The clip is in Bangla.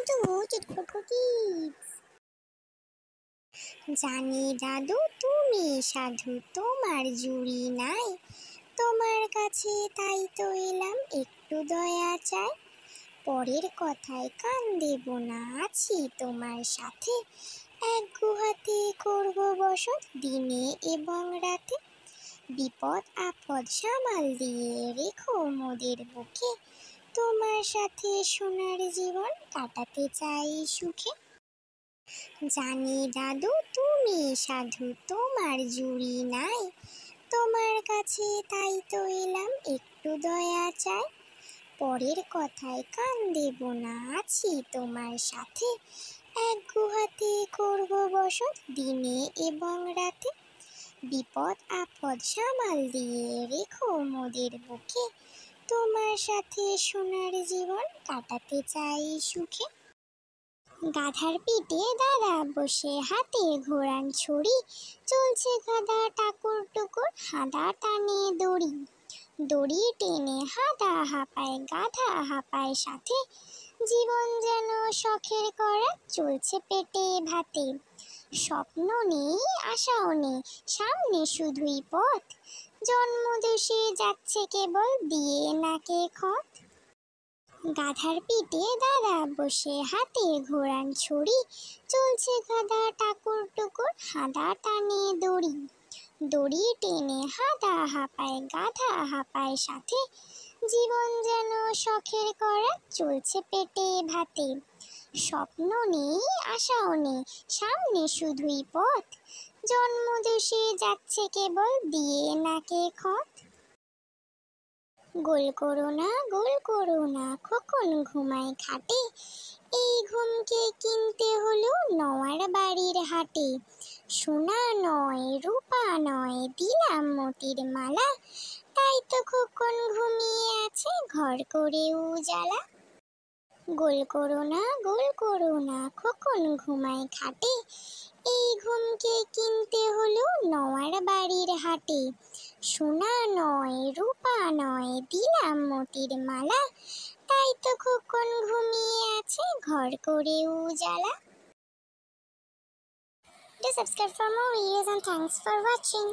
to Chutkuku Kids. জানি দাদু তুমি সাধু, তোমার জুড়ি নাই, তোমার কাছে তাই তো এলাম, একটু দয়া চাই। পরের কথায় কান দেব না, আছি তোমার সাথে, এক গুহাতে করব বসত, দিনে এবং রাতে। বিপদ আপদ সামাল দিয়ে রেখো মোদের বুকে, তোমার সাথে সোনার জীবন কাটাতে চাই সুখে। জানি দাদু তুমি সাধু, তোমার জুড়ি নাই, তোমার কাছে তাই তো এলাম, একটু দয়া চাই। পরের কথায় কান দেব না, আছি তোমার সাথে, এক গুহাতে করব বসত, দিনে এবং রাতে। বিপদ আপদ সামাল দিয়ে রেখো মোদের বুকে, তোমার সাথে সোনার জীবন কাটাতে চাই সুখে। গাধার পিঠে দাদা বসে, হাতে ঘোড়ার ছড়ি, চলছে গাধা টাকুর টুকুর, হাদা টানে দড়ি। দড়ি টেনে হাদা হাঁপায়, গাধা হাঁপায় সাথে, জীবন যেন শখের করা, চলছে পেটে ভাতে। স্বপ্ন নেই আশাও নেই, সামনে শুধুই পথ, জন্মদেশে যাচ্ছে কেবল দিয়ে নাকে খত। গাধার পিঠে দাদা বসে, হাতে ঘোড়ার ছড়ি, চলছে গাধা টাকুর টুকুর, হাদা টানে দড়ি। দড়ি টেনে হাদা হাঁপায়, গাধা হাঁপায় সাথে, জীবন যেন শখের করা, চলছে পেটে ভাতে। স্বপ্ন নেই আশাও নেই, সামনে শুধুই পথ, জন্মদেশে যাচ্ছে কেবল দিয়ে নাকে খত। গোল করো না খোকন ঘুমায় খাটে, এই ঘুমকে কিনতে হলো নওয়ার বাড়ির হাটে। সোনা নয় রূপা নয়, দিলাম মোতির মালা, তাই তো খোকন ঘুমিয়ে আছে ঘর করে উজালা। গোল করো না খোকন ঘুমায় খাটে, এই ঘুমকে কিনতে হলো নওয়ার বাড়ির হাটে। সোনা নয় রূপা নয়, দিলাম মোতির মালা, তাই তো খোকন ঘুমিয়ে আছে ঘর করে উজালা। Do subscribe for more videos and thanks for watching.